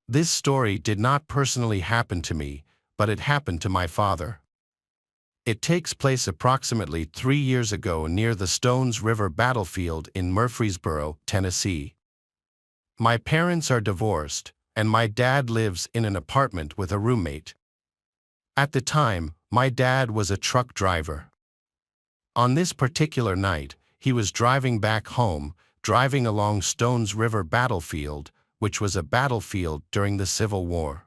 This story did not personally happen to me, but it happened to my father. It takes place approximately 3 years ago near the Stones River battlefield in Murfreesboro, Tennessee. My parents are divorced, and my dad lives in an apartment with a roommate. At the time, my dad was a truck driver. On this particular night, he was driving back home, driving along Stones River battlefield, which was a battlefield during the Civil War.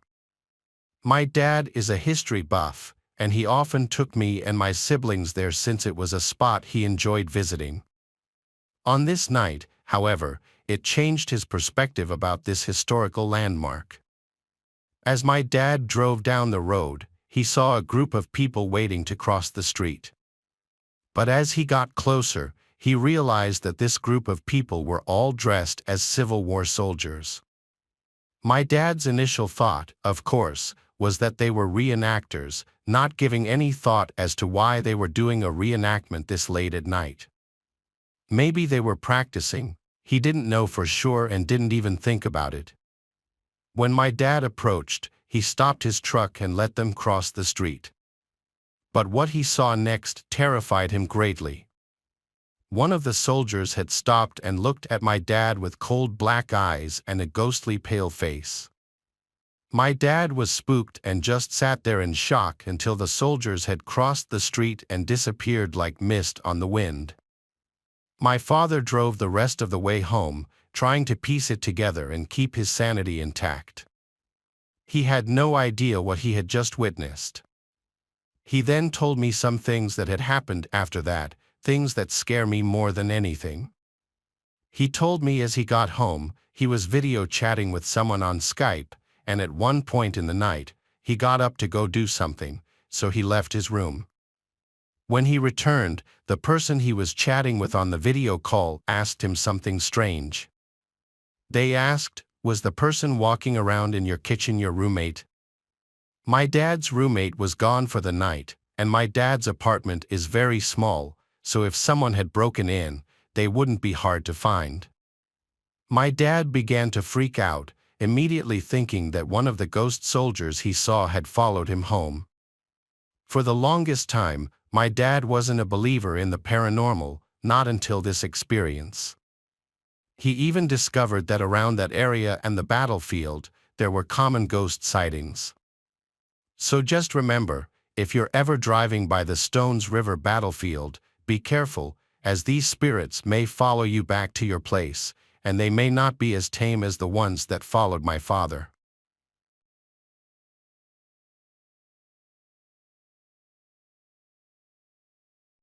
My dad is a history buff, and he often took me and my siblings there since it was a spot he enjoyed visiting. On this night, however, it changed his perspective about this historical landmark. As my dad drove down the road, he saw a group of people waiting to cross the street. But as he got closer, he realized that this group of people were all dressed as Civil War soldiers. My dad's initial thought, of course, was that they were reenactors, not giving any thought as to why they were doing a reenactment this late at night. Maybe they were practicing, he didn't know for sure and didn't even think about it. When my dad approached, he stopped his truck and let them cross the street. But what he saw next terrified him greatly. One of the soldiers had stopped and looked at my dad with cold black eyes and a ghostly pale face. My dad was spooked and just sat there in shock until the soldiers had crossed the street and disappeared like mist on the wind. My father drove the rest of the way home, trying to piece it together and keep his sanity intact. He had no idea what he had just witnessed. He then told me some things that had happened after that, things that scare me more than anything. He told me as he got home, he was video chatting with someone on Skype, and at one point in the night, he got up to go do something, so he left his room. When he returned, the person he was chatting with on the video call asked him something strange. They asked, "Was the person walking around in your kitchen your roommate?" My dad's roommate was gone for the night, and my dad's apartment is very small, so if someone had broken in, they wouldn't be hard to find. My dad began to freak out, immediately thinking that one of the ghost soldiers he saw had followed him home. For the longest time, my dad wasn't a believer in the paranormal, not until this experience. He even discovered that around that area and the battlefield, there were common ghost sightings. So just remember, if you're ever driving by the Stones River battlefield, be careful, as these spirits may follow you back to your place, and they may not be as tame as the ones that followed my father.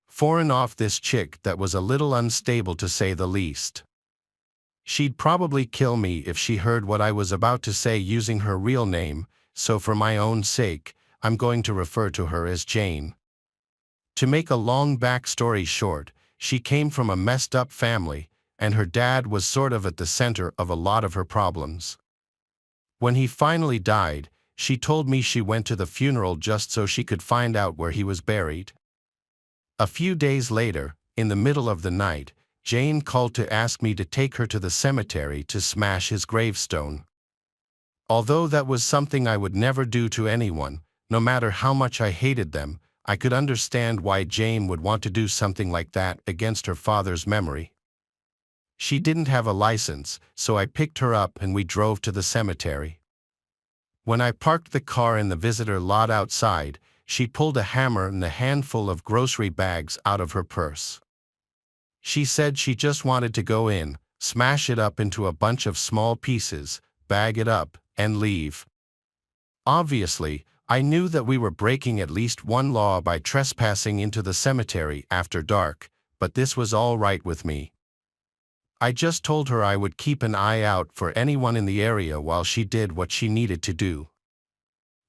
Foreign off this chick that was a little unstable to say the least. She'd probably kill me if she heard what I was about to say using her real name, so for my own sake, I'm going to refer to her as Jane. To make a long backstory short, she came from a messed up family, and her dad was sort of at the center of a lot of her problems. When he finally died, she told me she went to the funeral just so she could find out where he was buried. A few days later, in the middle of the night, Jane called to ask me to take her to the cemetery to smash his gravestone. Although that was something I would never do to anyone, no matter how much I hated them, I could understand why Jane would want to do something like that against her father's memory. She didn't have a license, so I picked her up and we drove to the cemetery. When I parked the car in the visitor lot outside, she pulled a hammer and a handful of grocery bags out of her purse. She said she just wanted to go in, smash it up into a bunch of small pieces, bag it up, and leave. Obviously, I knew that we were breaking at least one law by trespassing into the cemetery after dark, but this was all right with me. I just told her I would keep an eye out for anyone in the area while she did what she needed to do.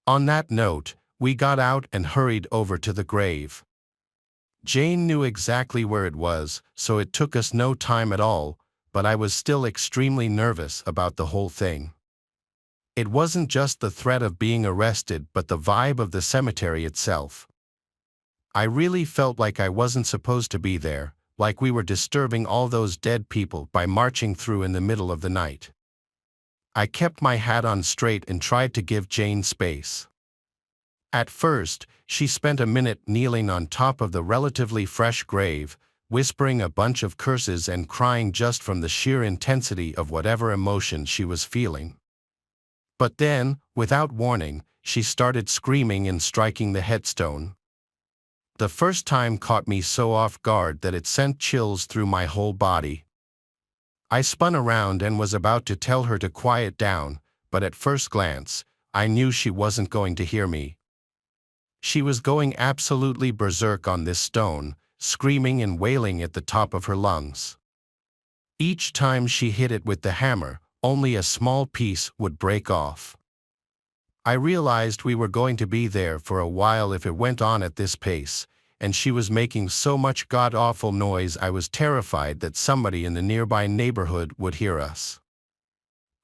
On that note, we got out and hurried over to the grave. Jane knew exactly where it was, so it took us no time at all, but I was still extremely nervous about the whole thing. It wasn't just the threat of being arrested but the vibe of the cemetery itself. I really felt like I wasn't supposed to be there, like we were disturbing all those dead people by marching through in the middle of the night. I kept my hat on straight and tried to give Jane space. At first, she spent a minute kneeling on top of the relatively fresh grave, whispering a bunch of curses and crying just from the sheer intensity of whatever emotion she was feeling. But then, without warning, she started screaming and striking the headstone. The first time caught me so off guard that it sent chills through my whole body. I spun around and was about to tell her to quiet down, but at first glance, I knew she wasn't going to hear me. She was going absolutely berserk on this stone, screaming and wailing at the top of her lungs. Each time she hit it with the hammer, only a small piece would break off. I realized we were going to be there for a while if it went on at this pace, and she was making so much god-awful noise I was terrified that somebody in the nearby neighborhood would hear us.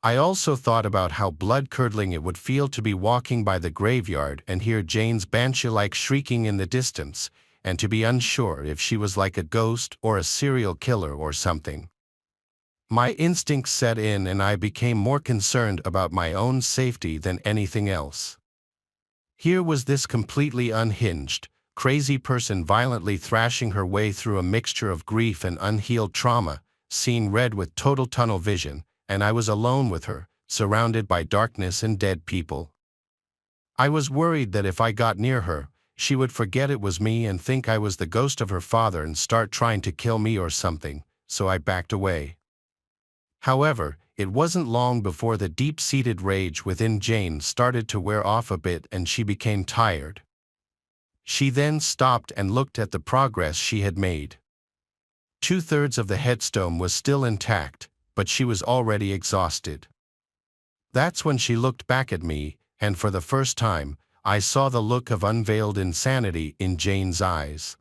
I also thought about how blood-curdling it would feel to be walking by the graveyard and hear Jane's banshee-like shrieking in the distance, and to be unsure if she was like a ghost or a serial killer or something. My instincts set in and I became more concerned about my own safety than anything else. Here was this completely unhinged, crazy person violently thrashing her way through a mixture of grief and unhealed trauma, seeing red with total tunnel vision, and I was alone with her, surrounded by darkness and dead people. I was worried that if I got near her, she would forget it was me and think I was the ghost of her father and start trying to kill me or something, so I backed away. However, it wasn't long before the deep-seated rage within Jane started to wear off a bit and she became tired. She then stopped and looked at the progress she had made. 2/3 of the headstone was still intact, but she was already exhausted. That's when she looked back at me, and for the first time, I saw the look of unveiled insanity in Jane's eyes.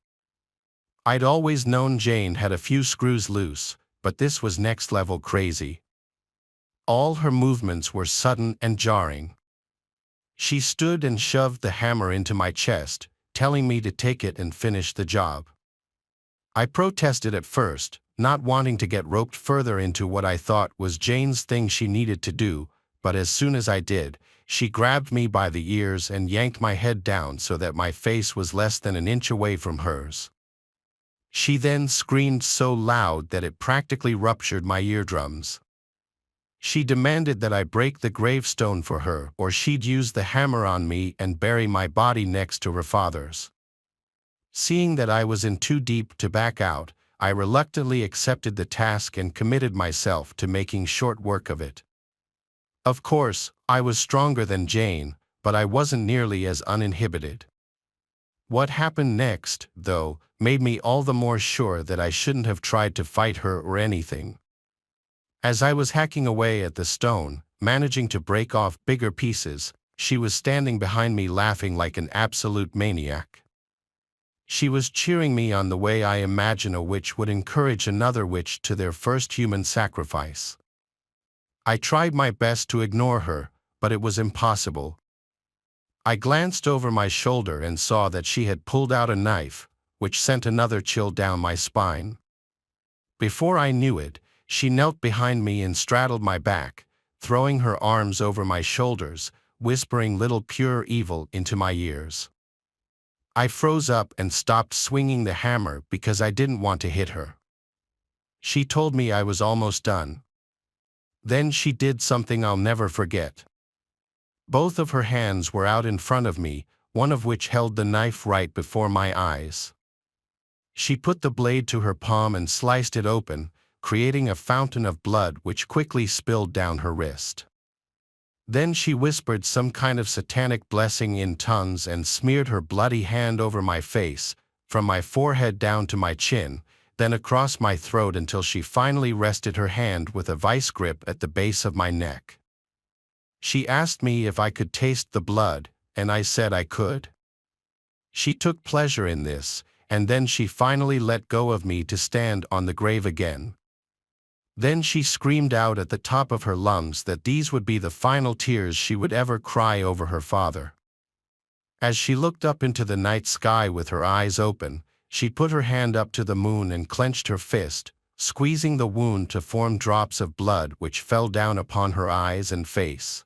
I'd always known Jane had a few screws loose, but this was next-level crazy. All her movements were sudden and jarring. She stood and shoved the hammer into my chest, telling me to take it and finish the job. I protested at first, not wanting to get roped further into what I thought was Jane's thing she needed to do, but as soon as I did, she grabbed me by the ears and yanked my head down so that my face was less than an inch away from hers. She then screamed so loud that it practically ruptured my eardrums. She demanded that I break the gravestone for her or she'd use the hammer on me and bury my body next to her father's. Seeing that I was in too deep to back out, I reluctantly accepted the task and committed myself to making short work of it. Of course, I was stronger than Jane, but I wasn't nearly as uninhibited. What happened next, though, made me all the more sure that I shouldn't have tried to fight her or anything. As I was hacking away at the stone, managing to break off bigger pieces, she was standing behind me laughing like an absolute maniac. She was cheering me on the way I imagine a witch would encourage another witch to their first human sacrifice. I tried my best to ignore her, but it was impossible. I glanced over my shoulder and saw that she had pulled out a knife, which sent another chill down my spine. Before I knew it, she knelt behind me and straddled my back, throwing her arms over my shoulders, whispering little pure evil into my ears. I froze up and stopped swinging the hammer because I didn't want to hit her. She told me I was almost done. Then she did something I'll never forget. Both of her hands were out in front of me, one of which held the knife right before my eyes. She put the blade to her palm and sliced it open, creating a fountain of blood which quickly spilled down her wrist. Then she whispered some kind of satanic blessing in tongues and smeared her bloody hand over my face, from my forehead down to my chin, then across my throat until she finally rested her hand with a vice grip at the base of my neck. She asked me if I could taste the blood, and I said I could. She took pleasure in this, and then she finally let go of me to stand on the grave again. Then she screamed out at the top of her lungs that these would be the final tears she would ever cry over her father. As she looked up into the night sky with her eyes open, she put her hand up to the moon and clenched her fist, squeezing the wound to form drops of blood which fell down upon her eyes and face.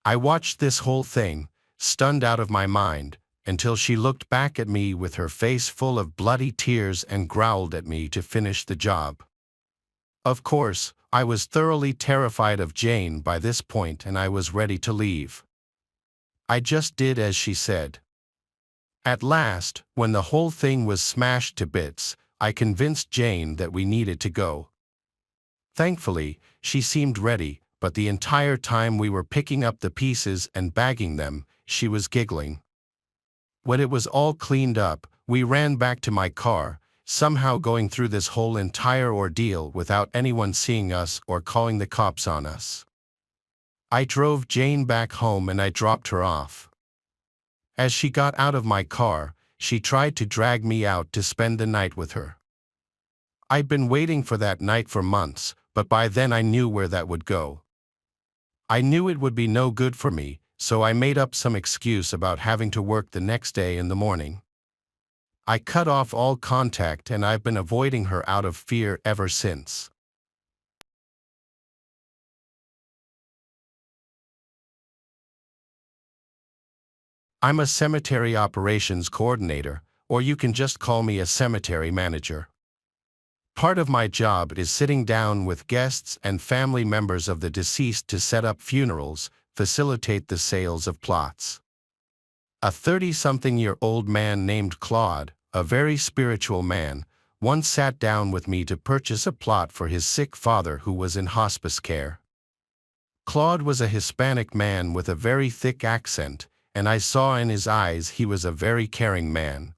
I watched this whole thing, stunned out of my mind, until she looked back at me with her face full of bloody tears and growled at me to finish the job. Of course, I was thoroughly terrified of Jane by this point and I was ready to leave. I just did as she said. At last, when the whole thing was smashed to bits, I convinced Jane that we needed to go. Thankfully, she seemed ready, but the entire time we were picking up the pieces and bagging them, she was giggling. When it was all cleaned up, we ran back to my car, somehow going through this whole entire ordeal without anyone seeing us or calling the cops on us. I drove Jane back home and I dropped her off. As she got out of my car, she tried to drag me out to spend the night with her. I'd been waiting for that night for months, but by then I knew where that would go. I knew it would be no good for me, so I made up some excuse about having to work the next day in the morning. I cut off all contact and I've been avoiding her out of fear ever since. I'm a cemetery operations coordinator, or you can just call me a cemetery manager. Part of my job is sitting down with guests and family members of the deceased to set up funerals, facilitate the sales of plots. A 30-something-year-old man named Claude, a very spiritual man, once sat down with me to purchase a plot for his sick father who was in hospice care. Claude was a Hispanic man with a very thick accent, and I saw in his eyes he was a very caring man.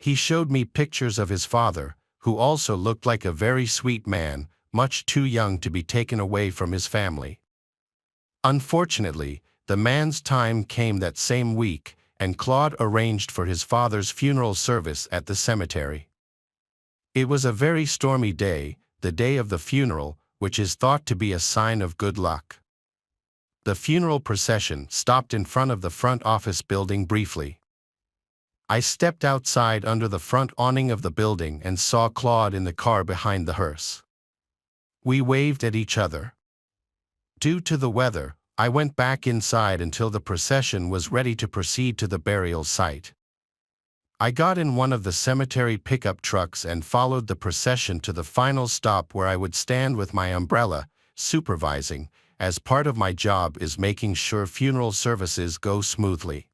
He showed me pictures of his father, who also looked like a very sweet man, much too young to be taken away from his family. Unfortunately, the man's time came that same week, and Claude arranged for his father's funeral service at the cemetery. It was a very stormy day, the day of the funeral, which is thought to be a sign of good luck. The funeral procession stopped in front of the front office building briefly. I stepped outside under the front awning of the building and saw Claude in the car behind the hearse. We waved at each other. Due to the weather, I went back inside until the procession was ready to proceed to the burial site. I got in one of the cemetery pickup trucks and followed the procession to the final stop where I would stand with my umbrella, supervising, as part of my job is making sure funeral services go smoothly.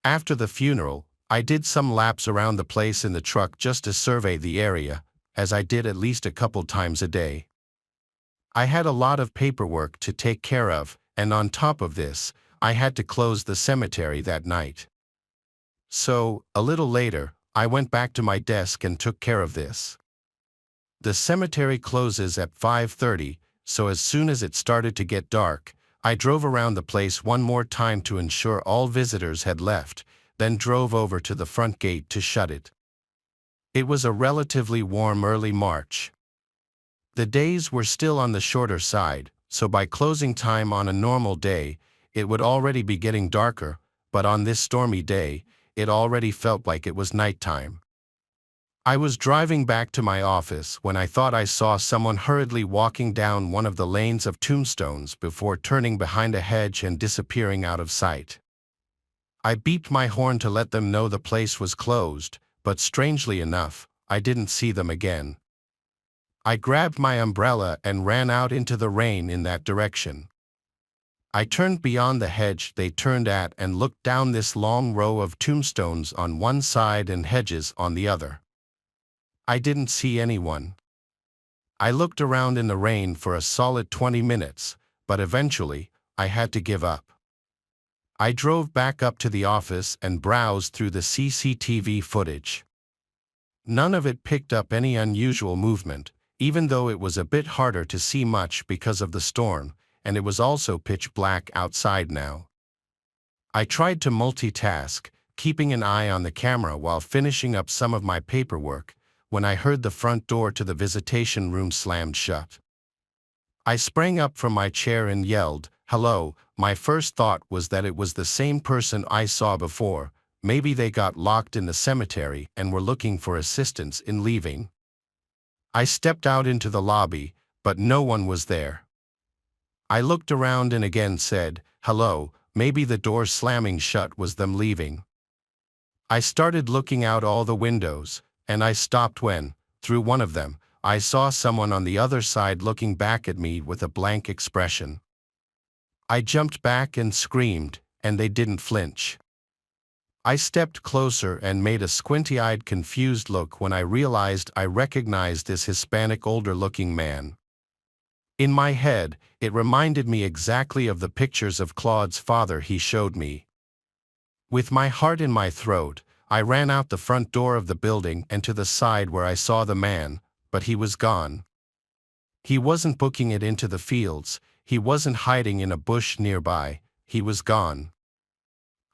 After the funeral, I did some laps around the place in the truck just to survey the area, as I did at least a couple times a day. I had a lot of paperwork to take care of, and on top of this, I had to close the cemetery that night. So, a little later, I went back to my desk and took care of this. The cemetery closes at 5:30, so as soon as it started to get dark, I drove around the place one more time to ensure all visitors had left, then drove over to the front gate to shut it. It was a relatively warm early March. The days were still on the shorter side, so by closing time on a normal day, it would already be getting darker, but on this stormy day, it already felt like it was nighttime. I was driving back to my office when I thought I saw someone hurriedly walking down one of the lanes of tombstones before turning behind a hedge and disappearing out of sight. I beeped my horn to let them know the place was closed, but strangely enough, I didn't see them again. I grabbed my umbrella and ran out into the rain in that direction. I turned beyond the hedge they turned at and looked down this long row of tombstones on one side and hedges on the other. I didn't see anyone. I looked around in the rain for a solid 20 minutes, but eventually, I had to give up. I drove back up to the office and browsed through the CCTV footage. None of it picked up any unusual movement, even though it was a bit harder to see much because of the storm, and it was also pitch black outside now. I tried to multitask, keeping an eye on the camera while finishing up some of my paperwork, when I heard the front door to the visitation room slammed shut. I sprang up from my chair and yelled, "Hello." My first thought was that it was the same person I saw before. Maybe they got locked in the cemetery and were looking for assistance in leaving. I stepped out into the lobby, but no one was there. I looked around and again said, "Hello," maybe the door slamming shut was them leaving. I started looking out all the windows, and I stopped when, through one of them, I saw someone on the other side looking back at me with a blank expression. I jumped back and screamed, and they didn't flinch. I stepped closer and made a squinty-eyed, confused look when I realized I recognized this Hispanic older-looking man. In my head, it reminded me exactly of the pictures of Claude's father he showed me. With my heart in my throat, I ran out the front door of the building and to the side where I saw the man, but he was gone. He wasn't booking it into the fields, he wasn't hiding in a bush nearby, he was gone.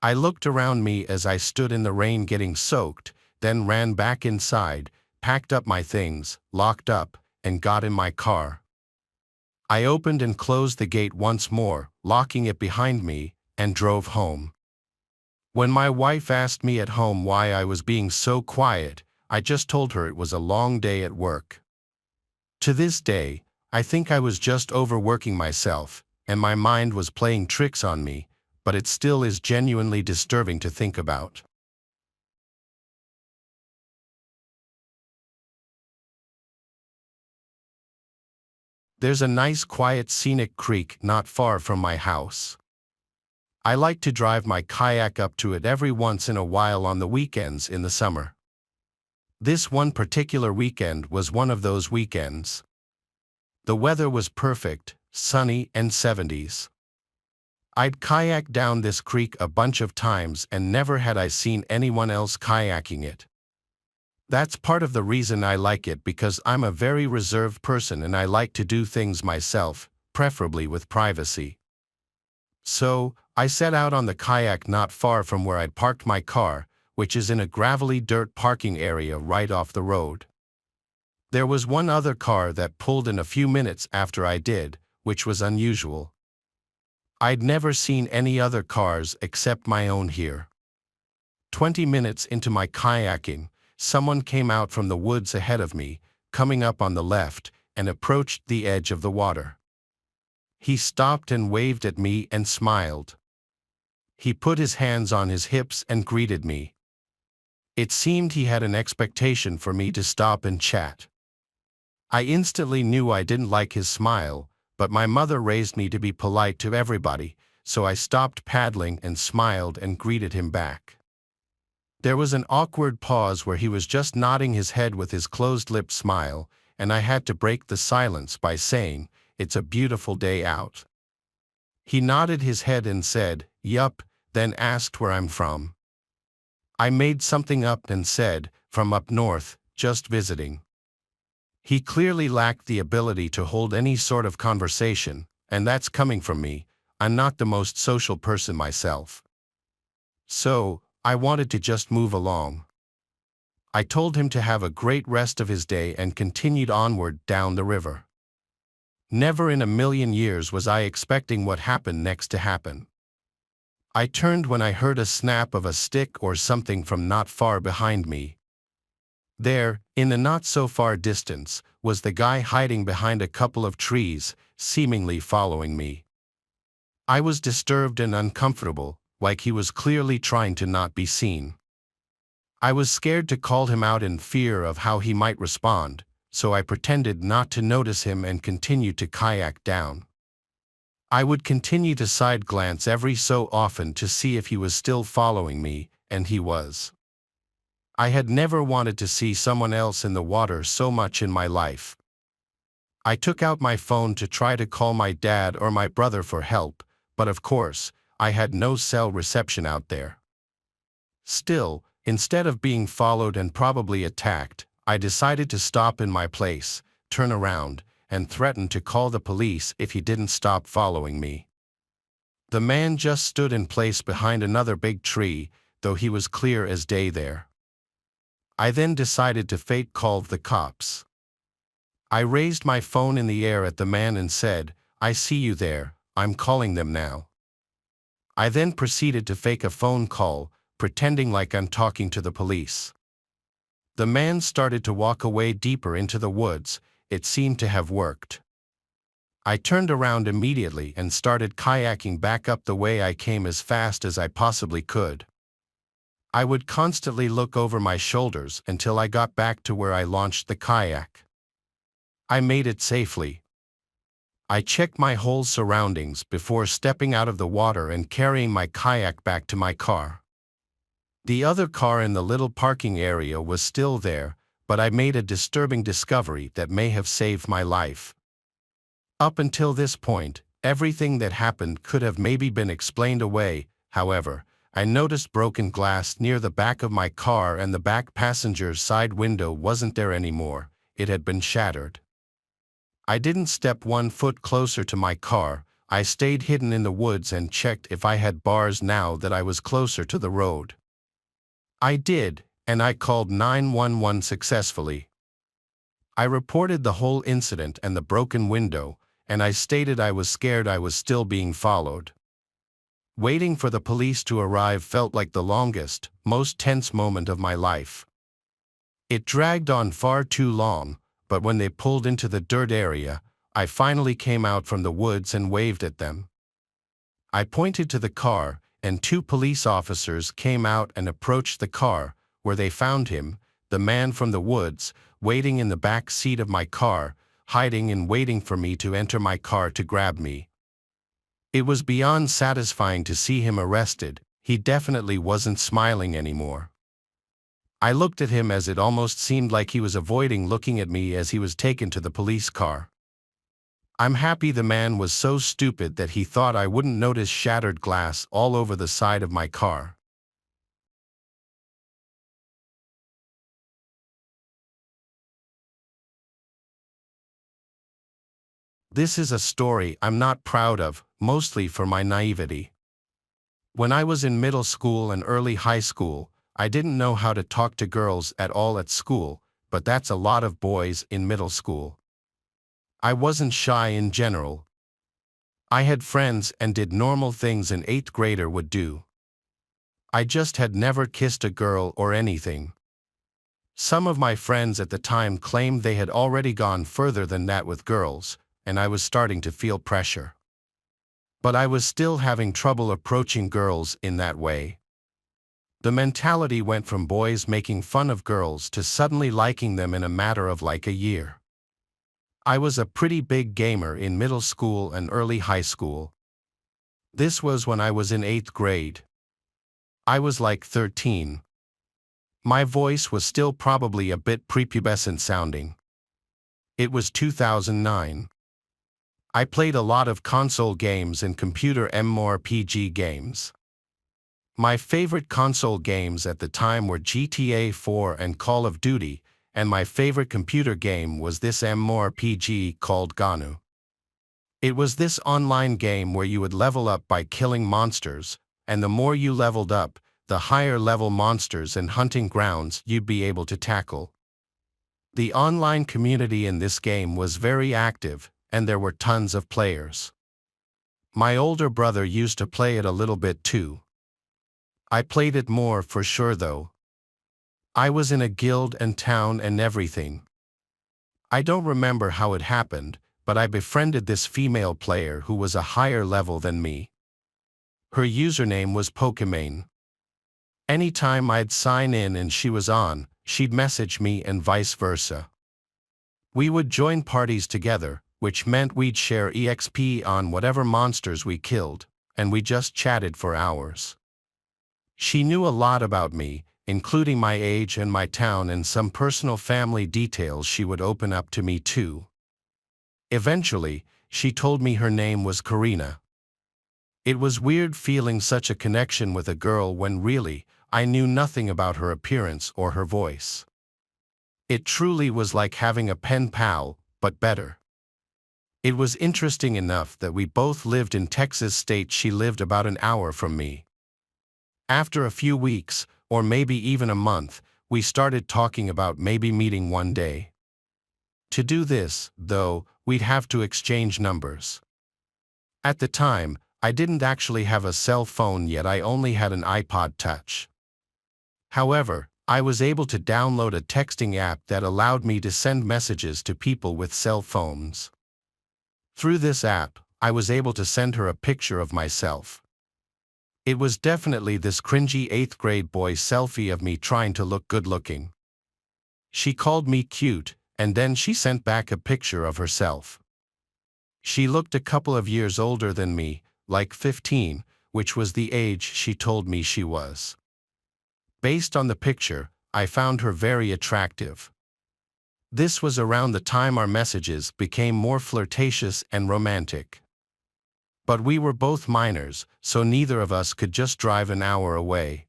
I looked around me as I stood in the rain getting soaked, then ran back inside, packed up my things, locked up, and got in my car. I opened and closed the gate once more, locking it behind me, and drove home. When my wife asked me at home why I was being so quiet, I just told her it was a long day at work. To this day, I think I was just overworking myself, and my mind was playing tricks on me, but it still is genuinely disturbing to think about. There's a nice quiet scenic creek not far from my house. I like to drive my kayak up to it every once in a while on the weekends in the summer. This one particular weekend was one of those weekends. The weather was perfect, sunny and 70s. I'd kayaked down this creek a bunch of times and never had I seen anyone else kayaking it. That's part of the reason I like it, because I'm a very reserved person and I like to do things myself, preferably with privacy. So, I set out on the kayak not far from where I'd parked my car, which is in a gravelly dirt parking area right off the road. There was one other car that pulled in a few minutes after I did, which was unusual. I'd never seen any other cars except my own here. 20 minutes into my kayaking, someone came out from the woods ahead of me, coming up on the left, and approached the edge of the water. He stopped and waved at me and smiled. He put his hands on his hips and greeted me. It seemed he had an expectation for me to stop and chat. I instantly knew I didn't like his smile, but my mother raised me to be polite to everybody, so I stopped paddling and smiled and greeted him back. There was an awkward pause where he was just nodding his head with his closed-lipped smile, and I had to break the silence by saying, "It's a beautiful day out." He nodded his head and said, "Yup," then asked where I'm from. I made something up and said, "From up north, just visiting." He clearly lacked the ability to hold any sort of conversation, and that's coming from me. I'm not the most social person myself. So, I wanted to just move along. I told him to have a great rest of his day and continued onward down the river. Never in a million years was I expecting what happened next to happen. I turned when I heard a snap of a stick or something from not far behind me. There, in the not-so-far distance, was the guy hiding behind a couple of trees, seemingly following me. I was disturbed and uncomfortable, like he was clearly trying to not be seen. I was scared to call him out in fear of how he might respond, so I pretended not to notice him and continued to kayak down. I would continue to side glance every so often to see if he was still following me, and he was. I had never wanted to see someone else in the water so much in my life. I took out my phone to try to call my dad or my brother for help, but of course, I had no cell reception out there. Still, instead of being followed and probably attacked, I decided to stop in my place, turn around, and threaten to call the police if he didn't stop following me. The man just stood in place behind another big tree, though he was clear as day there. I then decided to fake call the cops. I raised my phone in the air at the man and said, "I see you there, I'm calling them now." I then proceeded to fake a phone call, pretending like I'm talking to the police. The man started to walk away deeper into the woods. It seemed to have worked. I turned around immediately and started kayaking back up the way I came as fast as I possibly could. I would constantly look over my shoulders until I got back to where I launched the kayak. I made it safely. I checked my whole surroundings before stepping out of the water and carrying my kayak back to my car. The other car in the little parking area was still there, but I made a disturbing discovery that may have saved my life. Up until this point, everything that happened could have maybe been explained away. However, I noticed broken glass near the back of my car, and the back passenger's side window wasn't there anymore. It had been shattered. I didn't step 1 foot closer to my car. I stayed hidden in the woods and checked if I had bars now that I was closer to the road. I did, and I called 911 successfully. I reported the whole incident and the broken window, and I stated I was scared I was still being followed. Waiting for the police to arrive felt like the longest, most tense moment of my life. It dragged on far too long, but when they pulled into the dirt area, I finally came out from the woods and waved at them. I pointed to the car, and 2 police officers came out and approached the car, where they found him, the man from the woods, waiting in the back seat of my car, hiding and waiting for me to enter my car to grab me. It was beyond satisfying to see him arrested. He definitely wasn't smiling anymore. I looked at him as it almost seemed like he was avoiding looking at me as he was taken to the police car. I'm happy the man was so stupid that he thought I wouldn't notice shattered glass all over the side of my car. This is a story I'm not proud of, mostly for my naivety. When I was in middle school and early high school, I didn't know how to talk to girls at all at school, but that's a lot of boys in middle school. I wasn't shy in general. I had friends and did normal things an 8th grader would do. I just had never kissed a girl or anything. Some of my friends at the time claimed they had already gone further than that with girls, and I was starting to feel pressure. But I was still having trouble approaching girls in that way. The mentality went from boys making fun of girls to suddenly liking them in a matter of like a year. I was a pretty big gamer in middle school and early high school. This was when I was in 8th grade. I was like 13. My voice was still probably a bit prepubescent sounding. It was 2009. I played a lot of console games and computer MMORPG games. My favorite console games at the time were GTA 4 and Call of Duty, and my favorite computer game was this MMORPG called Ganu. It was this online game where you would level up by killing monsters, and the more you leveled up, the higher level monsters and hunting grounds you'd be able to tackle. The online community in this game was very active, and there were tons of players. My older brother used to play it a little bit too. I played it more for sure though. I was in a guild and town and everything. I don't remember how it happened, but I befriended this female player who was a higher level than me. Her username was Pokimane. Anytime I'd sign in and she was on, she'd message me and vice versa. We would join parties together, which meant we'd share EXP on whatever monsters we killed, and we just chatted for hours. She knew a lot about me, including my age and my town, and some personal family details she would open up to me too. Eventually, she told me her name was Karina. It was weird feeling such a connection with a girl when really, I knew nothing about her appearance or her voice. It truly was like having a pen pal, but better. It was interesting enough that we both lived in Texas state. She lived about an hour from me. After a few weeks, or maybe even a month, we started talking about maybe meeting one day. To do this, though, we'd have to exchange numbers. At the time, I didn't actually have a cell phone yet. I only had an iPod Touch. However, I was able to download a texting app that allowed me to send messages to people with cell phones. Through this app, I was able to send her a picture of myself. It was definitely this cringy 8th grade boy selfie of me trying to look good looking. She called me cute, and then she sent back a picture of herself. She looked a couple of years older than me, like 15, which was the age she told me she was. Based on the picture, I found her very attractive. This was around the time our messages became more flirtatious and romantic. But we were both minors, so neither of us could just drive an hour away.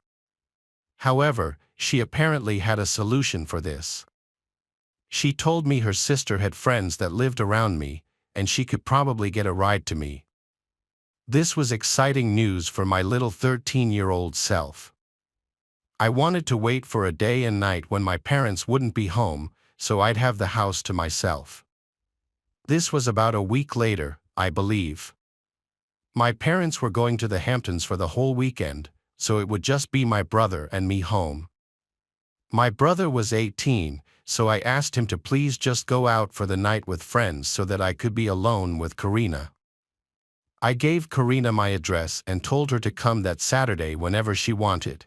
However, she apparently had a solution for this. She told me her sister had friends that lived around me, and she could probably get a ride to me. This was exciting news for my little 13-year-old self. I wanted to wait for a day and night when my parents wouldn't be home, so I'd have the house to myself. This was about a week later, I believe. My parents were going to the Hamptons for the whole weekend, so it would just be my brother and me home. My brother was 18, so I asked him to please just go out for the night with friends so that I could be alone with Karina. I gave Karina my address and told her to come that Saturday whenever she wanted.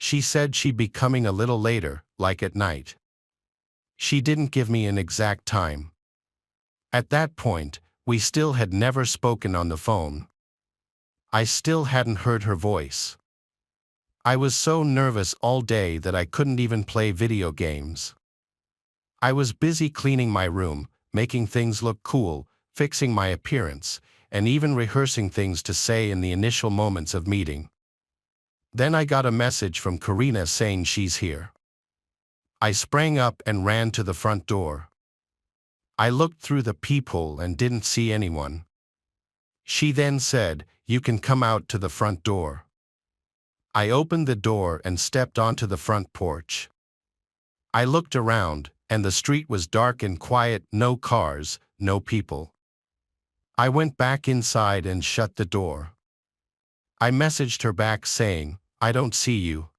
She said she'd be coming a little later, like at night. She didn't give me an exact time. At that point, we still had never spoken on the phone. I still hadn't heard her voice. I was so nervous all day that I couldn't even play video games. I was busy cleaning my room, making things look cool, fixing my appearance, and even rehearsing things to say in the initial moments of meeting. Then I got a message from Karina saying she's here. I sprang up and ran to the front door. I looked through the peephole and didn't see anyone. She then said, "You can come out to the front door." I opened the door and stepped onto the front porch. I looked around, and the street was dark and quiet, no cars, no people. I went back inside and shut the door. I messaged her back saying, "I don't see you."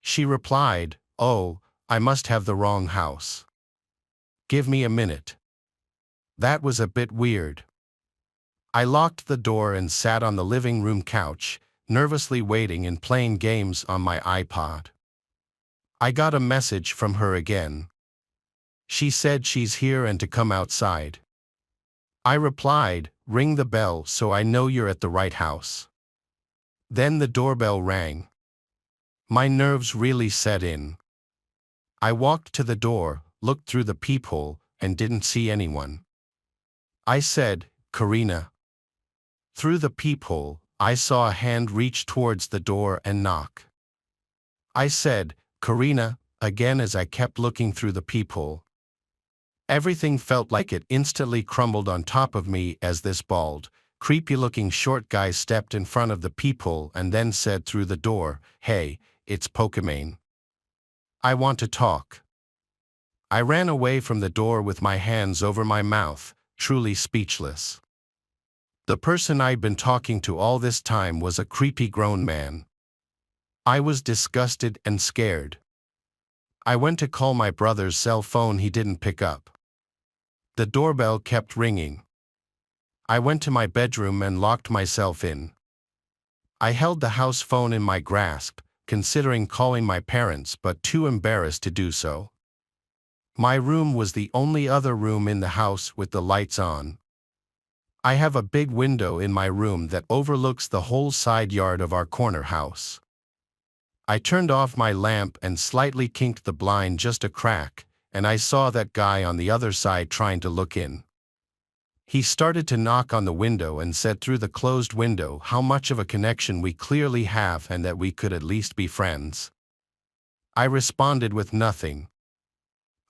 She replied, "Oh, I must have the wrong house. Give me a minute." That was a bit weird. I locked the door and sat on the living room couch, nervously waiting and playing games on my iPod. I got a message from her again. She said she's here and to come outside. I replied, "Ring the bell so I know you're at the right house." Then the doorbell rang. My nerves really set in. I walked to the door, looked through the peephole, and didn't see anyone. I said, "Karina." Through the peephole, I saw a hand reach towards the door and knock. I said, "Karina," again as I kept looking through the peephole. Everything felt like it instantly crumbled on top of me as this bald, creepy-looking short guy stepped in front of the peephole and then said through the door, "Hey, it's Pokemon. I want to talk." I ran away from the door with my hands over my mouth, truly speechless. The person I'd been talking to all this time was a creepy grown man. I was disgusted and scared. I went to call my brother's cell phone. He didn't pick up. The doorbell kept ringing. I went to my bedroom and locked myself in. I held the house phone in my grasp, considering calling my parents but too embarrassed to do so. My room was the only other room in the house with the lights on. I have a big window in my room that overlooks the whole side yard of our corner house. I turned off my lamp and slightly kinked the blind just a crack, and I saw that guy on the other side trying to look in. He started to knock on the window and said through the closed window how much of a connection we clearly have and that we could at least be friends. I responded with nothing.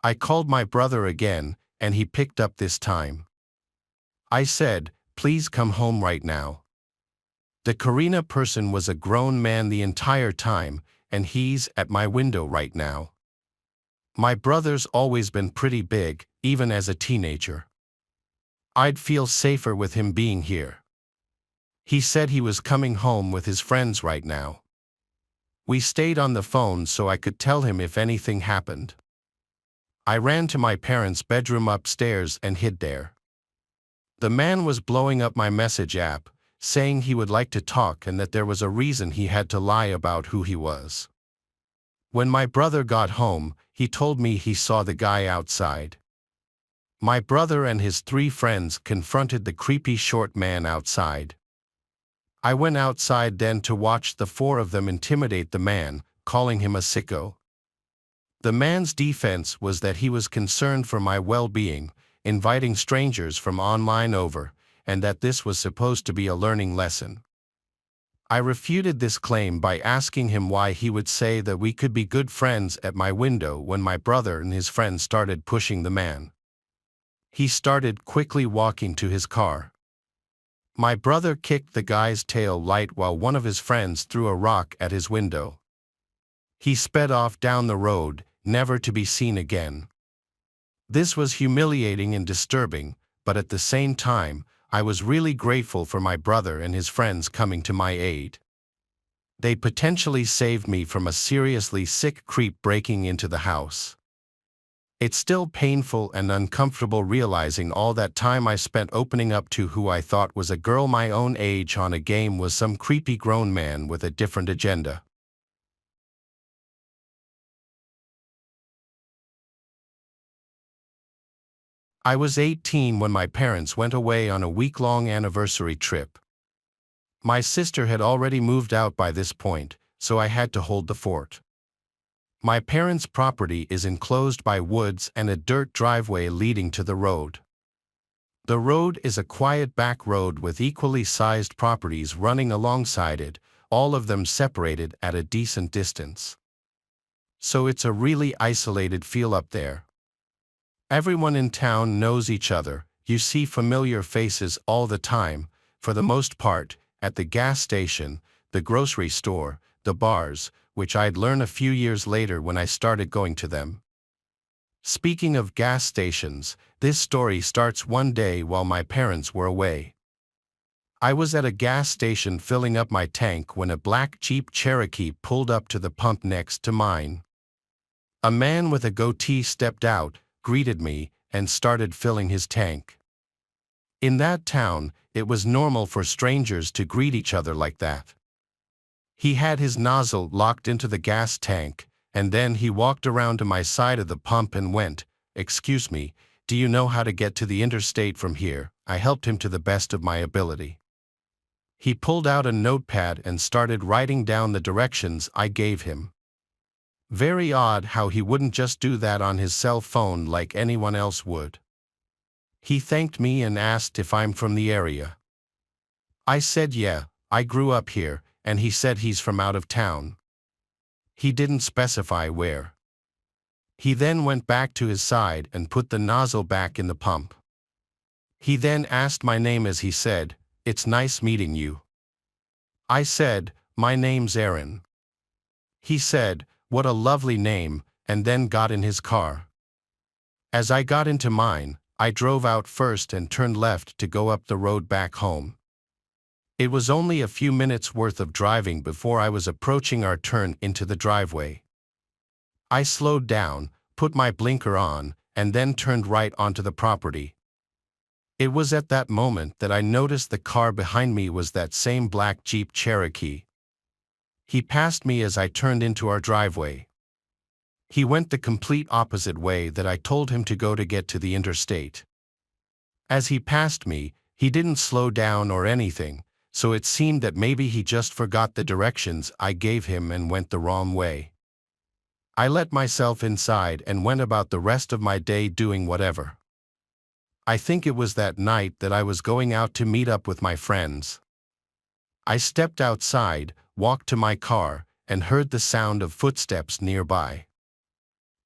I called my brother again, and he picked up this time. I said, "Please come home right now." The Karina person was a grown man the entire time, and he's at my window right now. My brother's always been pretty big, even as a teenager. I'd feel safer with him being here. He said he was coming home with his friends right now. We stayed on the phone so I could tell him if anything happened. I ran to my parents' bedroom upstairs and hid there. The man was blowing up my message app, saying he would like to talk and that there was a reason he had to lie about who he was. When my brother got home, he told me he saw the guy outside. My brother and his 3 friends confronted the creepy short man outside. I went outside then to watch the 4 of them intimidate the man, calling him a sicko. The man's defense was that he was concerned for my well-being, inviting strangers from online over, and that this was supposed to be a learning lesson. I refuted this claim by asking him why he would say that we could be good friends at my window when my brother and his friends started pushing the man. He started quickly walking to his car. My brother kicked the guy's tail light while one of his friends threw a rock at his window. He sped off down the road, never to be seen again. This was humiliating and disturbing, but at the same time, I was really grateful for my brother and his friends coming to my aid. They potentially saved me from a seriously sick creep breaking into the house. It's still painful and uncomfortable realizing all that time I spent opening up to who I thought was a girl my own age on a game was some creepy grown man with a different agenda. I was 18 when my parents went away on a week-long anniversary trip. My sister had already moved out by this point, so I had to hold the fort. My parents' property is enclosed by woods and a dirt driveway leading to the road. The road is a quiet back road with equally sized properties running alongside it, all of them separated at a decent distance. So it's a really isolated feel up there. Everyone in town knows each other, you see familiar faces all the time, for the most part, at the gas station, the grocery store, the bars, which I'd learn a few years later when I started going to them. Speaking of gas stations, this story starts one day while my parents were away. I was at a gas station filling up my tank when a black Jeep Cherokee pulled up to the pump next to mine. A man with a goatee stepped out, greeted me, and started filling his tank. In that town, it was normal for strangers to greet each other like that. He had his nozzle locked into the gas tank, and then he walked around to my side of the pump and went, "Excuse me, do you know how to get to the interstate from here?" I helped him to the best of my ability. He pulled out a notepad and started writing down the directions I gave him. Very odd how he wouldn't just do that on his cell phone like anyone else would. He thanked me and asked if I'm from the area. I said yeah, I grew up here, and he said he's from out of town. He didn't specify where. He then went back to his side and put the nozzle back in the pump. He then asked my name as he said, "It's nice meeting you." I said, "My name's Aaron." He said, "What a lovely name," and then got in his car. As I got into mine, I drove out first and turned left to go up the road back home. It was only a few minutes worth of driving before I was approaching our turn into the driveway. I slowed down, put my blinker on, and then turned right onto the property. It was at that moment that I noticed the car behind me was that same black Jeep Cherokee. He passed me as I turned into our driveway. He went the complete opposite way that I told him to go to get to the interstate. As he passed me, he didn't slow down or anything, so it seemed that maybe he just forgot the directions I gave him and went the wrong way. I let myself inside and went about the rest of my day doing whatever. I think it was that night that I was going out to meet up with my friends. I stepped outside, walked to my car, and heard the sound of footsteps nearby.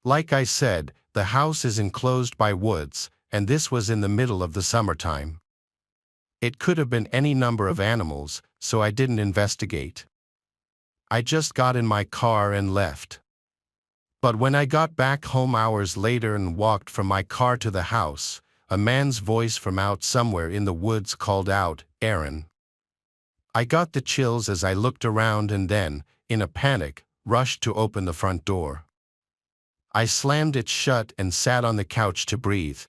Like I said, the house is enclosed by woods, and this was in the middle of the summertime. It could have been any number of animals, so I didn't investigate. I just got in my car and left. But when I got back home hours later and walked from my car to the house, a man's voice from out somewhere in the woods called out, "Aaron." I got the chills as I looked around and then, in a panic, rushed to open the front door. I slammed it shut and sat on the couch to breathe.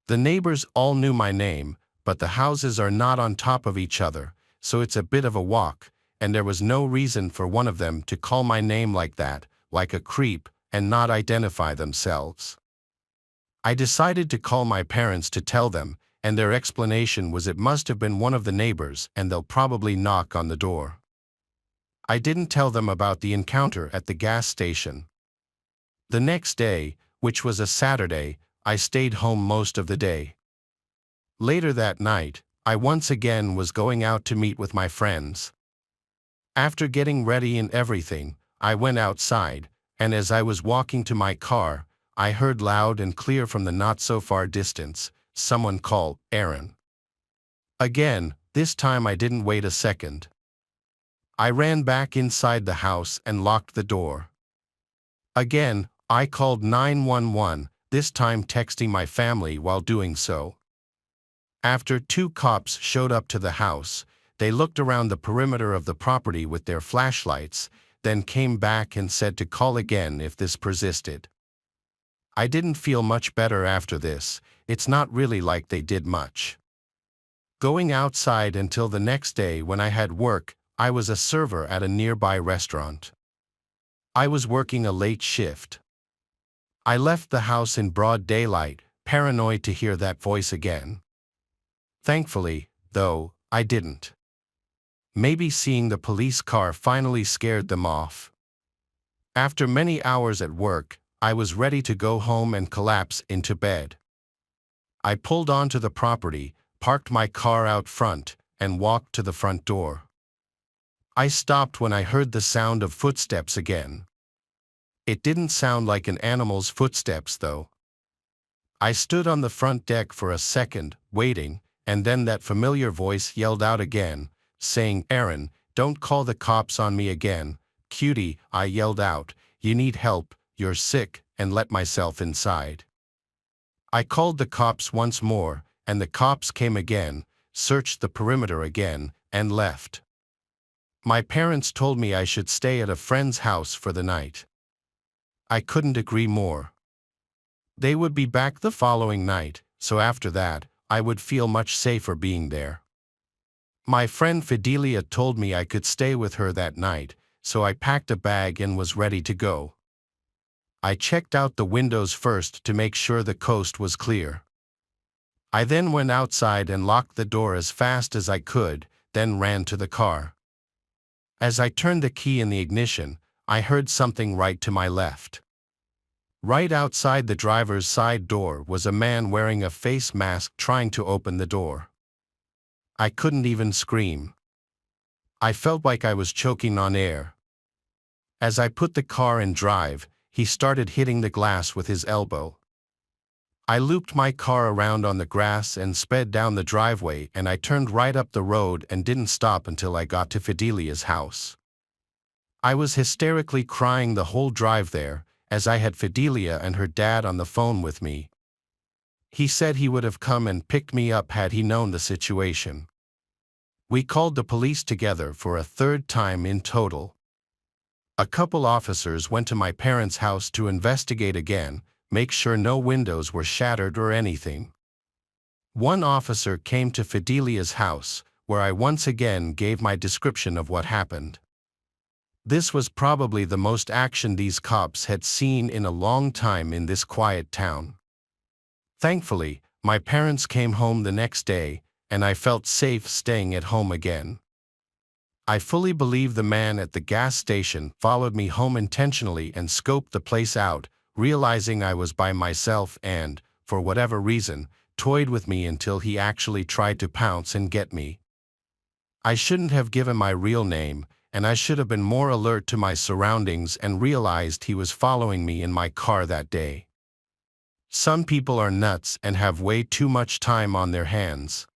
The neighbors all knew my name, but the houses are not on top of each other, so it's a bit of a walk, and there was no reason for one of them to call my name like that, like a creep, and not identify themselves. I decided to call my parents to tell them, and their explanation was it must have been one of the neighbors and they'll probably knock on the door. I didn't tell them about the encounter at the gas station. The next day, which was a Saturday, I stayed home most of the day. Later that night, I once again was going out to meet with my friends. After getting ready and everything, I went outside, and as I was walking to my car, I heard loud and clear from the not-so-far distance, someone call, "Aaron." Again, this time I didn't wait a second. I ran back inside the house and locked the door. Again, I called 911, this time texting my family while doing so. After 2 cops showed up to the house, they looked around the perimeter of the property with their flashlights, then came back and said to call again if this persisted. I didn't feel much better after this. It's not really like they did much. Going outside until the next day when I had work, I was a server at a nearby restaurant. I was working a late shift. I left the house in broad daylight, paranoid to hear that voice again. Thankfully, though, I didn't. Maybe seeing the police car finally scared them off. After many hours at work, I was ready to go home and collapse into bed. I pulled onto the property, parked my car out front, and walked to the front door. I stopped when I heard the sound of footsteps again. It didn't sound like an animal's footsteps, though. I stood on the front deck for a second, waiting, and then that familiar voice yelled out again, saying, "Aaron, don't call the cops on me again." "Cutie," I yelled out, "you need help, you're sick," and let myself inside. I called the cops once more, and the cops came again, searched the perimeter again, and left. My parents told me I should stay at a friend's house for the night. I couldn't agree more. They would be back the following night, so after that, I would feel much safer being there. My friend Fidelia told me I could stay with her that night, so I packed a bag and was ready to go. I checked out the windows first to make sure the coast was clear. I then went outside and locked the door as fast as I could, then ran to the car. As I turned the key in the ignition, I heard something right to my left. Right outside the driver's side door was a man wearing a face mask trying to open the door. I couldn't even scream. I felt like I was choking on air. As I put the car in drive, he started hitting the glass with his elbow. I looped my car around on the grass and sped down the driveway, and I turned right up the road and didn't stop until I got to Fidelia's house. I was hysterically crying the whole drive there, as I had Fidelia and her dad on the phone with me. He said he would have come and picked me up had he known the situation. We called the police together for a 3rd time in total. A couple officers went to my parents' house to investigate again, make sure no windows were shattered or anything. One officer came to Fidelia's house, where I once again gave my description of what happened. This was probably the most action these cops had seen in a long time in this quiet town. Thankfully, my parents came home the next day, and I felt safe staying at home again. I fully believe the man at the gas station followed me home intentionally and scoped the place out, realizing I was by myself and, for whatever reason, toyed with me until he actually tried to pounce and get me. I shouldn't have given my real name, and I should have been more alert to my surroundings and realized he was following me in my car that day. Some people are nuts and have way too much time on their hands.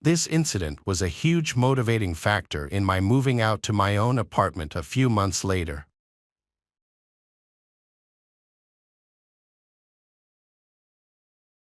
This incident was a huge motivating factor in my moving out to my own apartment a few months later.